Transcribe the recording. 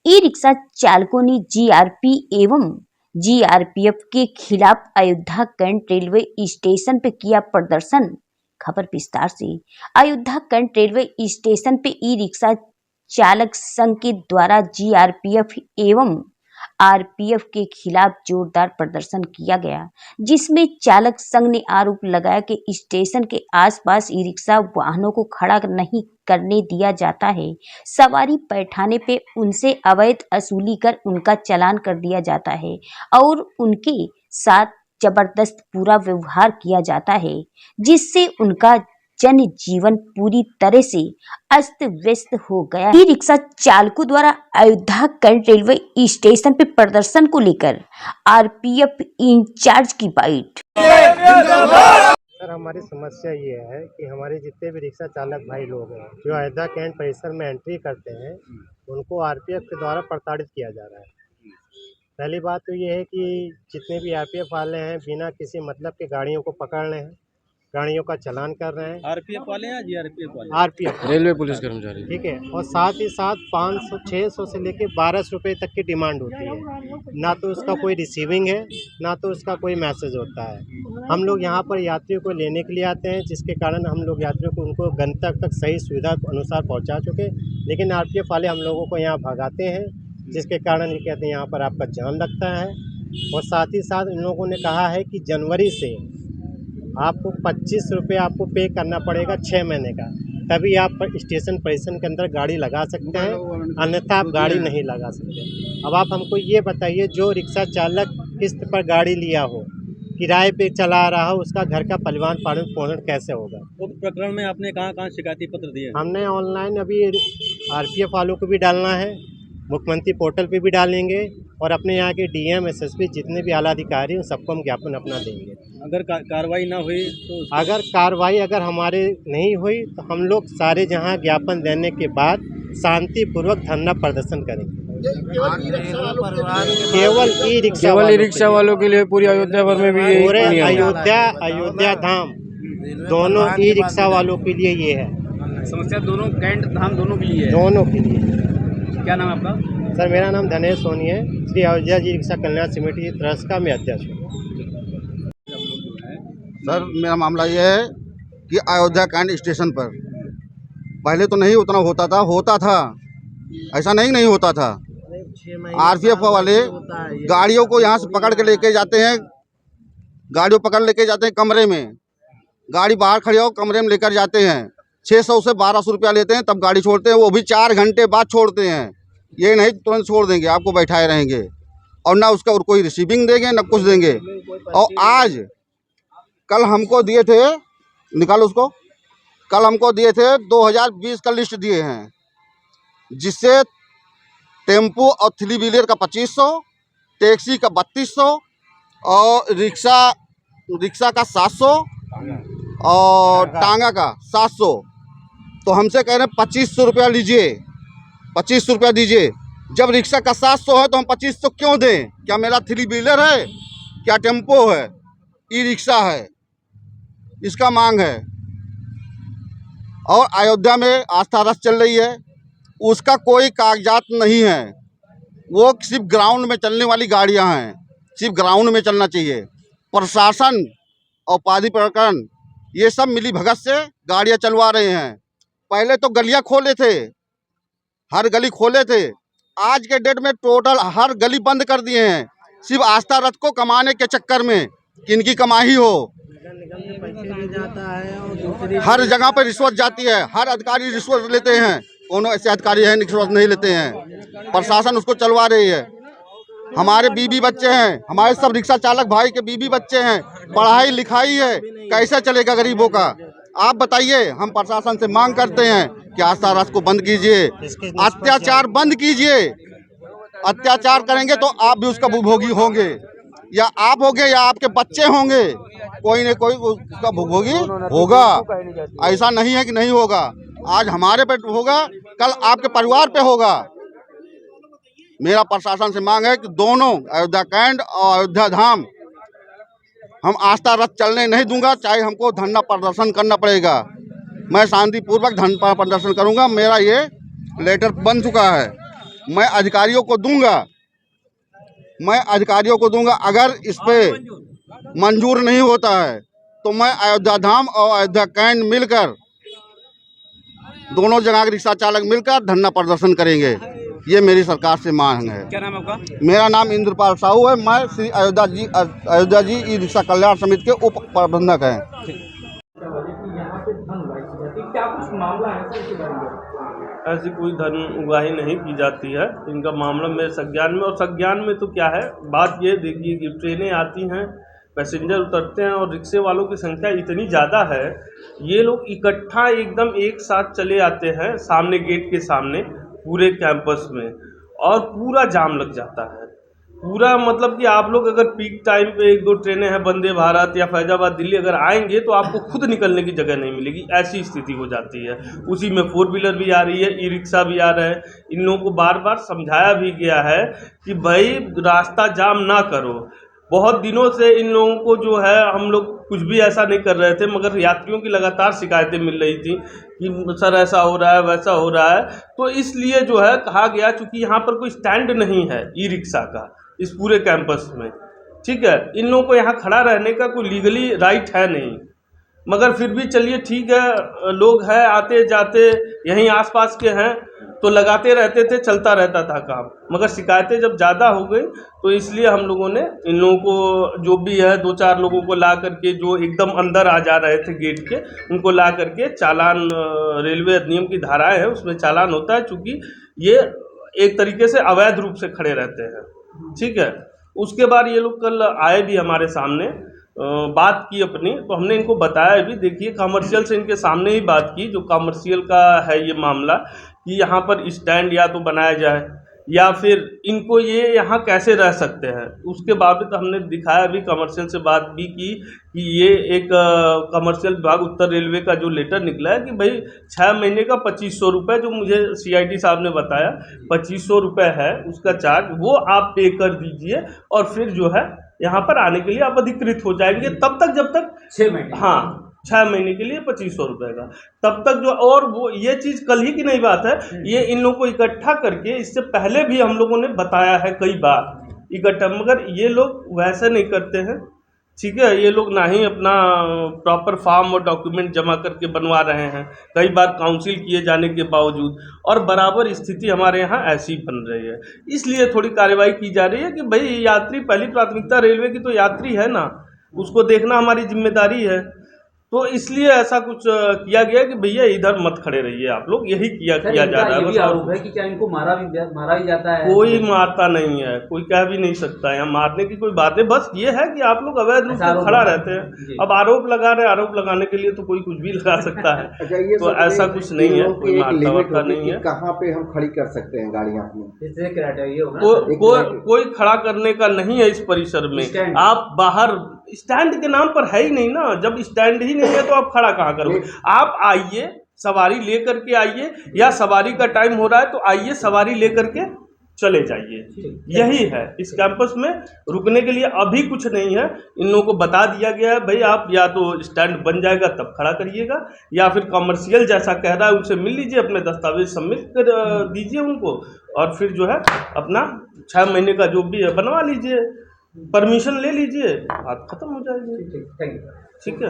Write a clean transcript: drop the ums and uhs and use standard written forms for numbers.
E rickshaw चालकों ने GRP एवं जीआरपीएफ के खिलाफ अयोध्या कैंट रेलवे स्टेशन पे किया प्रदर्शन। खबर विस्तार से। अयोध्या कैंट रेलवे स्टेशन पे ई रिक्शा चालक संघ के द्वारा जीआरपीएफ एवं आरपीएफ के खिलाफ जोरदार प्रदर्शन किया गया, जिसमें चालक संघ ने आरोप लगाया कि स्टेशन के आसपास ई रिक्शा वाहनों को खड़ा नहीं करने दिया जाता है। सवारी बैठाने पे उनसे अवैध वसूली कर उनका चालान कर दिया जाता है और उनके साथ जबरदस्त बुरा व्यवहार किया जाता है, जिससे उनका जन जीवन पूरी तरह से अस्त व्यस्त हो गया। ई रिक्शा चालकों द्वारा अयोध्या कैंट रेलवे स्टेशन पे प्रदर्शन को लेकर आरपीएफ इंचार्ज की बाइट। सर, हमारी समस्या ये है कि हमारे जितने भी रिक्शा चालक भाई लोग हैं जो अयोध्या कैंट परिसर में एंट्री करते हैं, उनको आरपीएफ के द्वारा प्रताड़ित किया जा रहा है। पहली बात तो ये है कि जितने भी आरपीएफ वाले हैं बिना किसी मतलब के गाड़ियों को पकड़ रहे हैं, गाड़ियों का चालान कर रहे हैं। आरपीएफ वाले हैं, जीआरपीएफ वाले? आरपीएफ, रेलवे पुलिस कर्मचारी। ठीक है। और साथ ही साथ 500 600 से लेके 1200 रुपये तक की डिमांड होती है। ना तो उसका कोई रिसीविंग है, ना तो उसका कोई मैसेज होता है। हम लोग यहाँ पर यात्रियों को लेने के लिए आते हैं, जिसके कारण हम लोग यात्रियों को उनको गंतव्य तक सही सुविधा अनुसार पहुँचा चुके, लेकिन आरपीएफ वाले हम लोगों को यहाँ भगाते हैं, जिसके कारण ये कहते हैं यहाँ पर आपका जान लगता है। और साथ ही साथ इन लोगों ने कहा है कि जनवरी से आपको 25 रुपये आपको पे करना पड़ेगा 6 महीने का, तभी आप स्टेशन परिसर के अंदर गाड़ी लगा सकते हैं, अन्यथा आप गाड़ी नहीं लगा सकते। अब आप हमको ये बताइए, जो रिक्शा चालक किस्त पर गाड़ी लिया हो, किराए पे चला रहा हो, उसका घर का परिवहन पोषण कैसे होगा? उक्त प्रकरण में आपने कहाँ शिकायती पत्र दिए? हमने ऑनलाइन अभी आरपीएफ वालों को भी डालना है, मुख्यमंत्री पोर्टल पे भी डालेंगे और अपने यहाँ के डीएम एसएसपी जितने भी आला अधिकारी हैं सबको हम ज्ञापन अपना देंगे। अगर कार्रवाई ना हुई तो? अगर कार्रवाई हमारे नहीं हुई तो हम लोग सारे जहाँ ज्ञापन देने के बाद शांतिपूर्वक धरना प्रदर्शन करेंगे। केवल ई रिक्शा वालों के लिए पूरी अयोध्या भर में भी पूरे अयोध्या धाम दोनों ई रिक्शा वालों के लिए ये है समस्या। दोनों कैंट धाम दोनों के लिए? दोनों के लिए। क्या नाम है आपका? सर, मेरा नाम धनेश सोनी है। श्री अयोध्या जी रिक्शा कल्याण समिति ट्रस्ट का मैं अध्यक्ष हूँ। सर, मेरा मामला ये है कि अयोध्या कैंट स्टेशन पर पहले तो नहीं उतना होता था, ऐसा नहीं होता था। आरपीएफ वाले गाड़ियों को यहाँ से पकड़ के लेके जाते हैं, गाड़ियों पकड़ लेके जाते हैं कमरे में, गाड़ी बाहर खड़ी हो कमरे में लेकर जाते हैं, 600 से 1200 रुपया लेते हैं, तब गाड़ी छोड़ते हैं। वो भी 4 घंटे बाद छोड़ते हैं, ये नहीं तुरंत छोड़ देंगे, आपको बैठाए रहेंगे और ना उसका और कोई रिसीविंग देंगे ना कुछ देंगे। और आज कल हमको दिए थे, निकालो उसको, कल हमको दिए थे 2020 का लिस्ट दिए हैं, जिससे टेम्पो और 3 व्हीलर का 2500, टैक्सी का 3200 और रिक्शा का 700 और टांगा का 700। तो हमसे कह रहे हैं 2500 रुपया लीजिए, 2500 रुपया दीजिए। जब रिक्शा का 700 है तो हम 2500 क्यों दें? क्या मेरा 3 व्हीलर है, क्या टेम्पो है, ई रिक्शा है? इसका मांग है। और अयोध्या में आस्था रथ चल रही है, उसका कोई कागजात नहीं है, वो सिर्फ ग्राउंड में चलने वाली गाड़ियां हैं, सिर्फ ग्राउंड में चलना चाहिए। प्रशासन और पादी प्रकरण ये सब मिली भगत से गाड़ियां चलवा रहे हैं। पहले तो गलियां खोले थे, हर गली खोले थे, आज के डेट में टोटल हर गली बंद कर दिए हैं, सिर्फ आस्था रथ को कमाने के चक्कर में कि इनकी कमाई हो। हर जगह पर रिश्वत जाती है, हर अधिकारी रिश्वत लेते हैं, कोनो ऐसे अधिकारी हैं रिश्वत नहीं लेते हैं। प्रशासन उसको चलवा रही है। हमारे बीबी बच्चे हैं, हमारे सब रिक्शा चालक भाई के बीबी बच्चे हैं, पढ़ाई लिखाई है, कैसे चलेगा गरीबों का? आप बताइए। हम प्रशासन से मांग करते हैं कि आस्था रथ को बंद कीजिए, अत्याचार बंद कीजिए। अत्याचार करेंगे तो आप भी उसका भुगभोगी होंगे, या आप होंगे या आपके बच्चे होंगे, कोई न कोई उसका भुगभोगी होगा। ऐसा नहीं है कि नहीं होगा, आज हमारे पे होगा, कल आपके परिवार पे होगा। मेरा प्रशासन से मांग है कि दोनों अयोध्या कैंट और अयोध्या धाम हम आस्था रथ चलने नहीं दूंगा, चाहे हमको धरना प्रदर्शन करना पड़ेगा। मैं शांतिपूर्वक धरना प्रदर्शन करूंगा। मेरा ये लेटर बन चुका है मैं अधिकारियों को दूंगा। अगर इस पे मंजूर नहीं होता है तो मैं अयोध्या धाम और अयोध्या कैंट मिलकर, दोनों जगह के रिक्शा चालक मिलकर धरना प्रदर्शन करेंगे। ये मेरी सरकार से मांग है। क्या नाम है आपका? मेरा नाम इंद्रपाल साहू है। मैं श्री अयोध्या जी ई रिक्शा कल्याण समिति के उप प्रबंधक हैं। ऐसी कोई धन उगाही नहीं की जाती है। इनका मामला मेरे संज्ञान में, और संज्ञान में तो क्या है, बात ये देखिए कि ट्रेनें आती हैं, पैसेंजर उतरते हैं और रिक्शे वालों की संख्या इतनी ज़्यादा है, ये लोग इकट्ठा एकदम एक साथ चले आते हैं सामने गेट के सामने पूरे कैंपस में, और पूरा जाम लग जाता है। पूरा मतलब कि आप लोग अगर पीक टाइम पे 1-2 ट्रेनें हैं वंदे भारत या फैजाबाद दिल्ली अगर आएंगे तो आपको खुद निकलने की जगह नहीं मिलेगी, ऐसी स्थिति हो जाती है। उसी में 4 व्हीलर भी आ रही है, ई रिक्शा भी आ रहा है। इन लोगों को बार बार समझाया भी गया है कि भाई रास्ता जाम ना करो। बहुत दिनों से इन लोगों को जो है, हम लोग कुछ भी ऐसा नहीं कर रहे थे, मगर यात्रियों की लगातार शिकायतें मिल रही थी कि सर ऐसा हो रहा है, वैसा हो रहा है। तो इसलिए जो है कहा गया, चूँकि यहाँ पर कोई स्टैंड नहीं है ई रिक्शा का इस पूरे कैंपस में, ठीक है, इन लोगों को यहाँ खड़ा रहने का कोई लीगली राइट है नहीं, मगर फिर भी चलिए ठीक है, लोग हैं आते जाते, यहीं आसपास के हैं तो लगाते रहते थे, चलता रहता था काम। मगर शिकायतें जब ज़्यादा हो गई तो इसलिए हम लोगों ने इन लोगों को, जो भी है 2-4 लोगों को ला करके, जो एकदम अंदर आ जा रहे थे गेट के, उनको ला करके चालान, रेलवे अधिनियम की धाराएं है उसमें चालान होता है, चूँकि ये एक तरीके से अवैध रूप से खड़े रहते हैं, ठीक है। उसके बाद ये लोग कल आए भी हमारे सामने, बात की अपनी, तो हमने इनको बताया भी, देखिए कमर्शियल से इनके सामने ही बात की, जो कमर्शियल का है ये मामला, कि यहाँ पर स्टैंड या तो बनाया जाए या फिर इनको ये यहाँ कैसे रह सकते हैं। उसके बावजूद हमने दिखाया भी, कमर्शियल से बात भी की कि ये एक कमर्शियल विभाग उत्तर रेलवे का जो लेटर निकला है कि भाई 6 महीने का 2500 रुपये, जो मुझे CID साहब ने बताया 2500 रुपये है उसका चार्ज, वो आप पे कर दीजिए और फिर जो है यहाँ पर आने के लिए आप अधिकृत हो जाएंगे। तब तक जब तक 6 महीने, हाँ 6 महीने के लिए 2500 रुपये का, तब तक जो, और वो ये चीज़ कल ही की नहीं बात है, ये इन लोगों को इकट्ठा करके, इससे पहले भी हम लोगों ने बताया है कई बार इकट्ठा, मगर ये लोग वैसे नहीं करते हैं, ठीक है। ये लोग ना ही अपना प्रॉपर फॉर्म और डॉक्यूमेंट जमा करके बनवा रहे हैं, कई बार काउंसिल किए जाने के बावजूद, और बराबर स्थिति हमारे यहाँ ऐसी बन रही है। इसलिए थोड़ी कार्रवाई की जा रही है कि भाई यात्री, पहली प्राथमिकता रेलवे की तो यात्री है ना, उसको देखना हमारी जिम्मेदारी है। तो इसलिए ऐसा कुछ किया गया कि भैया इधर मत खड़े रहिए आप लोग, यही किया जा रहा है। बस आरोप है कि क्या इनको मारा भी जाता है? कोई मारता नहीं है, कोई कह भी नहीं सकता है, मारने की कोई बात नहीं, बस ये है कि आप लोग अवैध रूप से खड़ा रहते हैं। अब आरोप लगा रहे हैं, आरोप लगाने के लिए तो कोई कुछ भी लगा सकता है। अच्छा, ये तो ऐसा कुछ नहीं है, कोई मारता वारता नहीं है। कहाँ पे हम खड़ी कर सकते हैं गाड़ियाँ अपनी? कोई खड़ा करने का नहीं है इस परिसर में। आप बाहर, स्टैंड के नाम पर है ही नहीं ना, जब स्टैंड ही नहीं है तो आप खड़ा कहाँ करोगे? आप आइए, सवारी लेकर के आइए, या सवारी का टाइम हो रहा है तो आइए, सवारी लेकर के चले जाइए, यही है। इस कैंपस में रुकने के लिए अभी कुछ नहीं है। इन लोगों को बता दिया गया है भाई आप या तो स्टैंड बन जाएगा तब खड़ा करिएगा, या फिर कमर्शियल जैसा कह रहा है उनसे मिल लीजिए, अपने दस्तावेज सबमिट कर दीजिए उनको, और फिर जो है अपना 6 महीने का जो भी है बनवा लीजिए, परमिशन ले लीजिए, बात खत्म हो जाएगी। ठीक है।